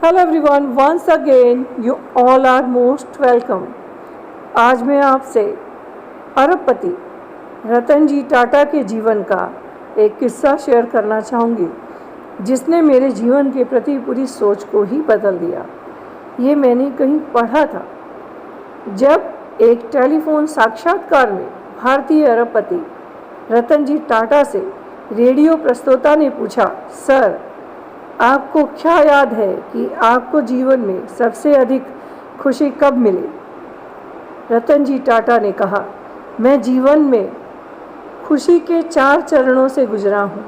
Hello everyone, once again you all are most welcome. आज मैं आपसे अरबपति रतन जी टाटा के जीवन का एक किस्सा शेयर करना चाहूँगी जिसने मेरे जीवन के प्रति पूरी सोच को ही बदल दिया। ये मैंने कहीं पढ़ा था। जब एक टेलीफोन साक्षात्कार में भारतीय अरबपति रतन जी टाटा से रेडियो प्रस्तोता ने पूछा, सर आपको क्या याद है कि आपको जीवन में सबसे अधिक खुशी कब मिली? रतन जी टाटा ने कहा, मैं जीवन में खुशी के 4 चरणों से गुजरा हूँ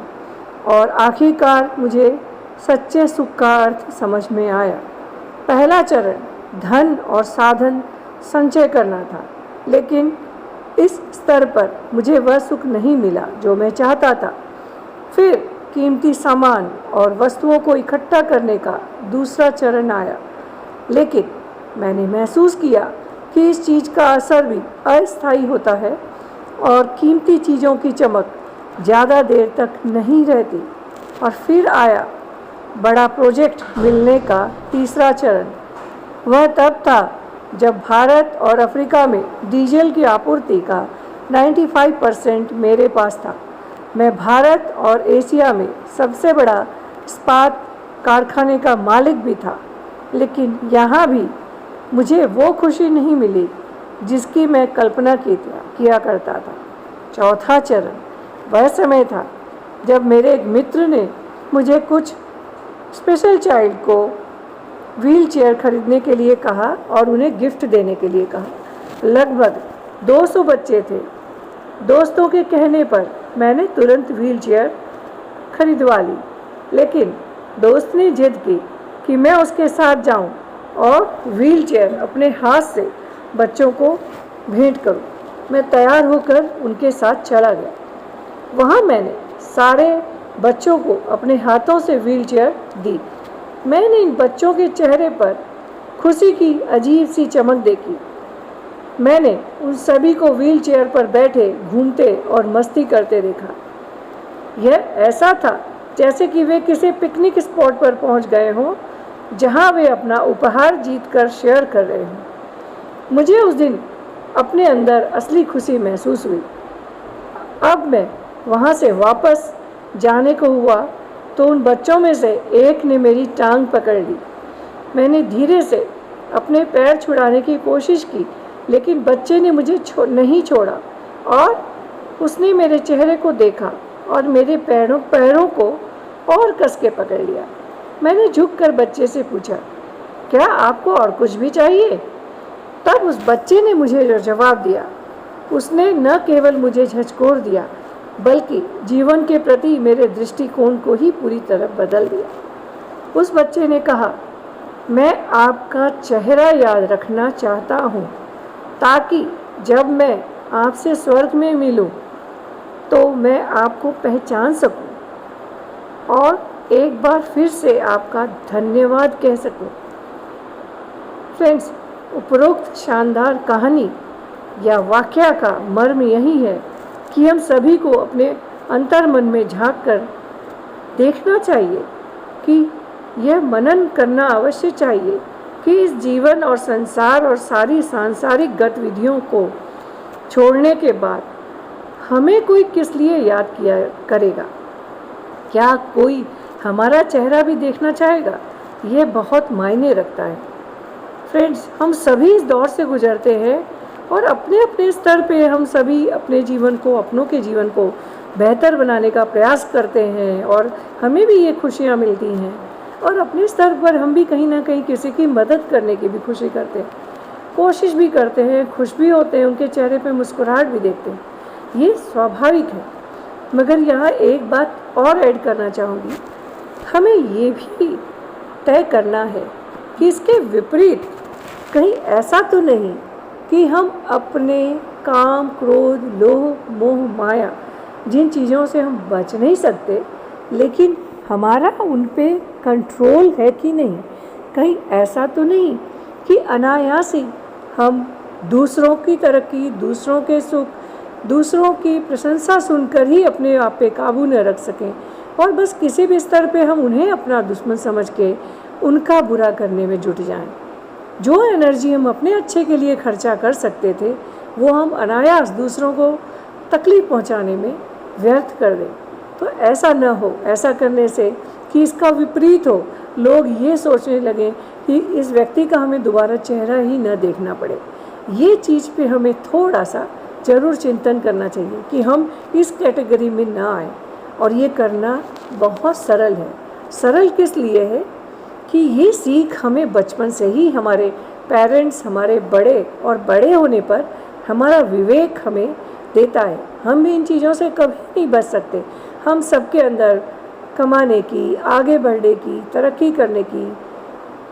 और आखिरकार मुझे सच्चे सुख का अर्थ समझ में आया। पहला चरण धन और साधन संचय करना था, लेकिन इस स्तर पर मुझे वह सुख नहीं मिला जो मैं चाहता था। फिर कीमती सामान और वस्तुओं को इकट्ठा करने का दूसरा चरण आया, लेकिन मैंने महसूस किया कि इस चीज़ का असर भी अस्थायी होता है और कीमती चीज़ों की चमक ज़्यादा देर तक नहीं रहती। और फिर आया बड़ा प्रोजेक्ट मिलने का तीसरा चरण। वह तब था जब भारत और अफ्रीका में डीजल की आपूर्ति का 95% मेरे पास था। मैं भारत और एशिया में सबसे बड़ा इस्पात कारखाने का मालिक भी था, लेकिन यहाँ भी मुझे वो खुशी नहीं मिली जिसकी मैं कल्पना किया करता था। चौथा चरण वह समय था जब मेरे एक मित्र ने मुझे कुछ स्पेशल चाइल्ड को व्हील चेयर खरीदने के लिए कहा और उन्हें गिफ्ट देने के लिए कहा। लगभग 200 बच्चे थे। दोस्तों के कहने पर मैंने तुरंत व्हील चेयर खरीदवा ली, लेकिन दोस्त ने जिद की कि मैं उसके साथ जाऊं और व्हील चेयर अपने हाथ से बच्चों को भेंट करूं। मैं तैयार होकर उनके साथ चला गया। वहां मैंने सारे बच्चों को अपने हाथों से व्हील चेयर दी। मैंने इन बच्चों के चेहरे पर खुशी की अजीब सी चमक देखी। मैंने उन सभी को व्हील चेयर पर बैठे, घूमते और मस्ती करते देखा। यह ऐसा था जैसे कि वे किसी पिकनिक स्पॉट पर पहुंच गए हों जहां वे अपना उपहार जीतकर शेयर कर रहे हों। मुझे उस दिन अपने अंदर असली खुशी महसूस हुई। अब मैं वहां से वापस जाने को हुआ तो उन बच्चों में से एक ने मेरी टांग पकड़ ली। मैंने धीरे से अपने पैर छुड़ाने की कोशिश की, लेकिन बच्चे ने मुझे नहीं छोड़ा और उसने मेरे चेहरे को देखा और मेरे पैरों को और कस के पकड़ लिया। मैंने झुककर बच्चे से पूछा, क्या आपको और कुछ भी चाहिए? तब उस बच्चे ने मुझे जो जवाब दिया, उसने न केवल मुझे झकझोर दिया बल्कि जीवन के प्रति मेरे दृष्टिकोण को ही पूरी तरह बदल दिया। उस बच्चे ने कहा, मैं आपका चेहरा याद रखना चाहता हूँ ताकि जब मैं आपसे स्वर्ग में मिलूं तो मैं आपको पहचान सकूं और एक बार फिर से आपका धन्यवाद कह सकूं। फ्रेंड्स, उपरोक्त शानदार कहानी या वाकया का मर्म यही है कि हम सभी को अपने अंतर मन में झांक कर देखना चाहिए कि यह मनन करना अवश्य चाहिए कि इस जीवन और संसार और सारी सांसारिक गतिविधियों को छोड़ने के बाद हमें कोई किस लिए याद किया करेगा? क्या कोई हमारा चेहरा भी देखना चाहेगा? ये बहुत मायने रखता है। फ्रेंड्स, हम सभी इस दौर से गुजरते हैं और अपने अपने स्तर पे हम सभी अपने जीवन को, अपनों के जीवन को बेहतर बनाने का प्रयास करते हैं और हमें भी ये खुशियाँ मिलती हैं और अपने स्तर पर हम भी कहीं ना कहीं किसी की मदद करने की भी खुशी करते हैं, कोशिश भी करते हैं, खुश भी होते हैं, उनके चेहरे पे मुस्कुराहट भी देखते हैं। ये स्वाभाविक है, मगर यहाँ एक बात और ऐड करना चाहूँगी। हमें ये भी तय करना है कि इसके विपरीत कहीं ऐसा तो नहीं कि हम अपने काम, क्रोध, लोभ, मोह, माया जिन चीज़ों से हम बच नहीं सकते, लेकिन हमारा उन पे कंट्रोल है कि नहीं। कहीं ऐसा तो नहीं कि अनायास ही हम दूसरों की तरक्की, दूसरों के सुख, दूसरों की प्रशंसा सुनकर ही अपने आप पे काबू न रख सकें और बस किसी भी स्तर पे हम उन्हें अपना दुश्मन समझ के उनका बुरा करने में जुट जाएं। जो एनर्जी हम अपने अच्छे के लिए खर्चा कर सकते थे वो हम अनायास दूसरों को तकलीफ़ पहुंचाने में व्यर्थ कर दें। तो ऐसा न हो, ऐसा करने से कि इसका विपरीत हो, लोग ये सोचने लगे कि इस व्यक्ति का हमें दोबारा चेहरा ही न देखना पड़े। ये चीज़ पे हमें थोड़ा सा ज़रूर चिंतन करना चाहिए कि हम इस कैटेगरी में ना आए। और ये करना बहुत सरल है। सरल किस लिए है कि ये सीख हमें बचपन से ही हमारे पेरेंट्स, हमारे बड़े और बड़े होने पर हमारा विवेक हमें देता है। हम भी इन चीज़ों से कभी नहीं बच सकते। हम सबके अंदर कमाने की, आगे बढ़ने की, तरक्की करने की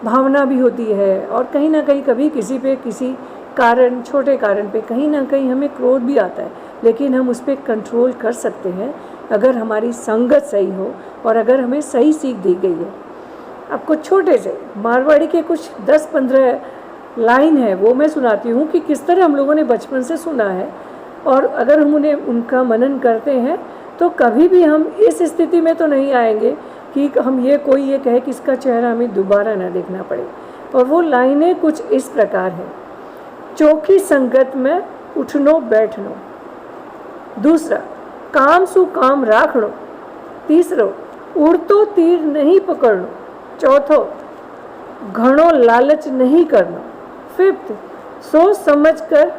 भावना भी होती है और कहीं ना कहीं कभी किसी पे किसी कारण, छोटे कारण पे कहीं ना कहीं हमें क्रोध भी आता है, लेकिन हम उस पर कंट्रोल कर सकते हैं अगर हमारी संगत सही हो और अगर हमें सही सीख दी गई है। आपको छोटे से मारवाड़ी के कुछ 10-15 लाइन है वो मैं सुनाती हूँ कि किस तरह हम लोगों ने बचपन से सुना है, और अगर हम उन्हें उनका मनन करते हैं तो कभी भी हम इस स्थिति में तो नहीं आएंगे कि हम ये कहे कि इसका चेहरा हमें दोबारा ना देखना पड़े। और वो लाइनें कुछ इस प्रकार हैं। चोखी संगत में उठनो बैठनो। दूसरा, काम सु काम राखनो। तीसरो, उड़तो तीर नहीं पकड़नो। चौथो, घणो लालच नहीं करनो। फिफ्थ, सोच समझ कर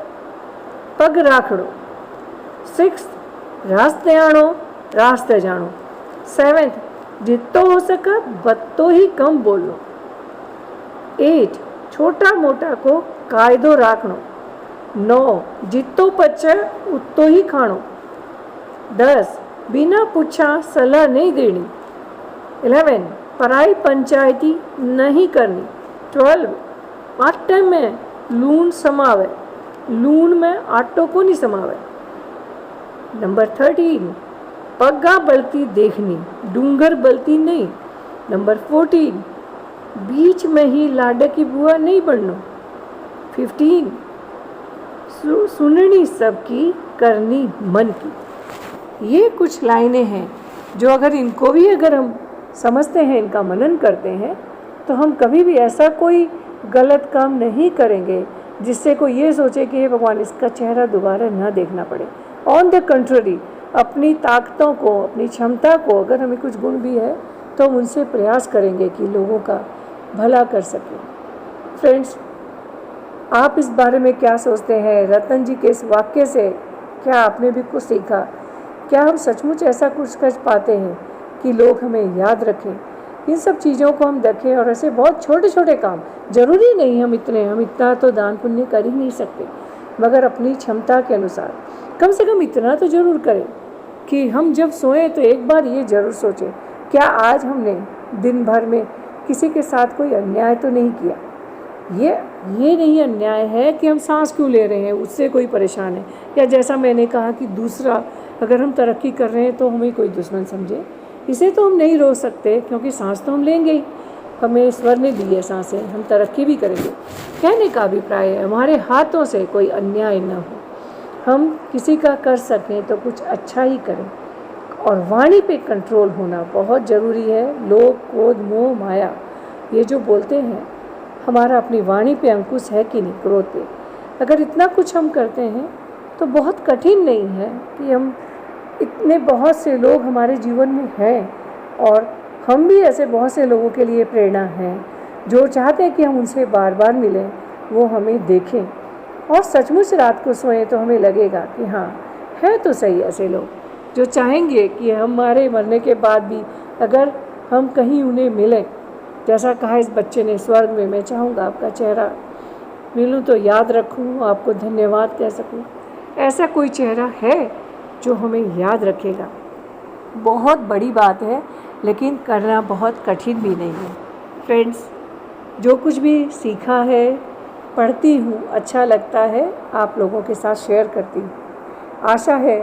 पग राखड़ो। सिक्स्थ, रास्ते आणो रास्ते जानो। सेवेंथ, जितो हो सका बत्तो ही कम बोलो। 8, छोटा मोटा को कायदो राखनो। 9, जितो पचे उतो ही खाणो। 10, बिना पूछा सलाह नहीं देनी। 11, पराई पंचायती नहीं करनी। 12, आटे में लूण समावे, लूण में आटो को नहीं समावे। नंबर 13, पग्गा बलती देखनी, डूंगर बलती नहीं। नंबर 14, बीच में ही लाडे की बुआ नहीं बननो। 15, सुननी सबकी करनी मन की। ये कुछ लाइनें हैं जो अगर हम समझते हैं, इनका मनन करते हैं, तो हम कभी भी ऐसा कोई गलत काम नहीं करेंगे जिससे कोई ये सोचे कि हे भगवान इसका चेहरा दोबारा ना देखना पड़े। ऑन द कंट्ररी, अपनी ताकतों को, अपनी क्षमता को, अगर हमें कुछ गुण भी है तो हम उनसे प्रयास करेंगे कि लोगों का भला कर सकें। फ्रेंड्स, आप इस बारे में क्या सोचते हैं? रतन जी के इस वाक्य से क्या आपने भी कुछ सीखा? क्या हम सचमुच ऐसा कुछ कर पाते हैं कि लोग हमें याद रखें? इन सब चीज़ों को हम देखें और ऐसे बहुत छोटे छोटे काम, ज़रूरी नहीं हम इतना तो दान पुण्य कर ही नहीं सकते, मगर अपनी क्षमता के अनुसार कम से कम इतना तो ज़रूर करें कि हम जब सोएं तो एक बार ये ज़रूर सोचें, क्या आज हमने दिन भर में किसी के साथ कोई अन्याय तो नहीं किया? ये नहीं अन्याय है कि हम सांस क्यों ले रहे हैं, उससे कोई परेशान है, या जैसा मैंने कहा कि दूसरा अगर हम तरक्की कर रहे हैं तो हमें कोई दुश्मन समझे, इसे तो हम नहीं रोक सकते क्योंकि सांस तो हम लेंगे ही। हमें ईश्वर ने दी है सांसें, हम तरक्की भी करेंगे। कहने का अभिप्राय है हमारे हाथों से कोई अन्याय न हो, हम किसी का कर सकें तो कुछ अच्छा ही करें। और वाणी पे कंट्रोल होना बहुत ज़रूरी है। लोभ, क्रोध, मोह, माया, ये जो बोलते हैं, हमारा अपनी वाणी पे अंकुश है कि नहीं, क्रोध पे। अगर इतना कुछ हम करते हैं तो बहुत कठिन नहीं है कि हम इतने बहुत से लोग हमारे जीवन में हैं, और हम भी ऐसे बहुत से लोगों के लिए प्रेरणा हैं जो चाहते हैं कि हम उनसे बार बार मिलें, वो हमें देखें, और सचमुच रात को सोएं तो हमें लगेगा कि हाँ, है तो सही ऐसे लोग जो चाहेंगे कि हमारे मरने के बाद भी अगर हम कहीं उन्हें मिलें, जैसा कहा इस बच्चे ने, स्वर्ग में मैं चाहूँगा आपका चेहरा मिलूँ तो याद रखूँ, आपको धन्यवाद कह सकूँ। ऐसा कोई चेहरा है जो हमें याद रखेगा। बहुत बड़ी बात है, लेकिन करना बहुत कठिन भी नहीं है। फ्रेंड्स, जो कुछ भी सीखा है, पढ़ती हूँ, अच्छा लगता है, आप लोगों के साथ शेयर करती हूँ। आशा है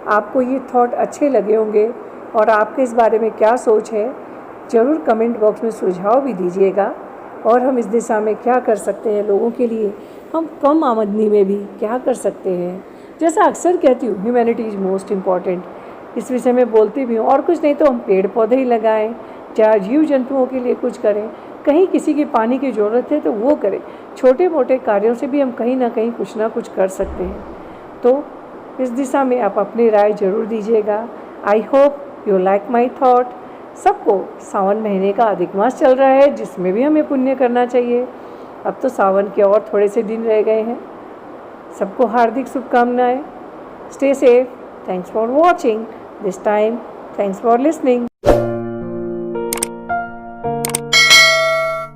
आपको ये थॉट अच्छे लगे होंगे, और आपके इस बारे में क्या सोच है ज़रूर कमेंट बॉक्स में सुझाव भी दीजिएगा, और हम इस दिशा में क्या कर सकते हैं लोगों के लिए, हम कम आमदनी में भी क्या कर सकते हैं। जैसा अक्सर कहती हूँ, ह्यूमैनिटी इज़ मोस्ट इम्पॉर्टेंट, इस विषय में बोलती भी हूँ। और कुछ नहीं तो हम पेड़ पौधे ही लगाएं, चाहे जीव जंतुओं के लिए कुछ करें, कहीं किसी की पानी की ज़रूरत है तो वो करें। छोटे मोटे कार्यों से भी हम कहीं ना कहीं कुछ ना कुछ कर सकते हैं। तो इस दिशा में आप अपनी राय ज़रूर दीजिएगा। I hope you like my thought. सबको सावन महीने का अधिक मास चल रहा है, जिसमें भी हमें पुण्य करना चाहिए। अब तो सावन के और थोड़े से दिन रह गए हैं। सबको हार्दिक शुभकामनाएं। Stay safe. Thanks for watching this time. Thanks for listening.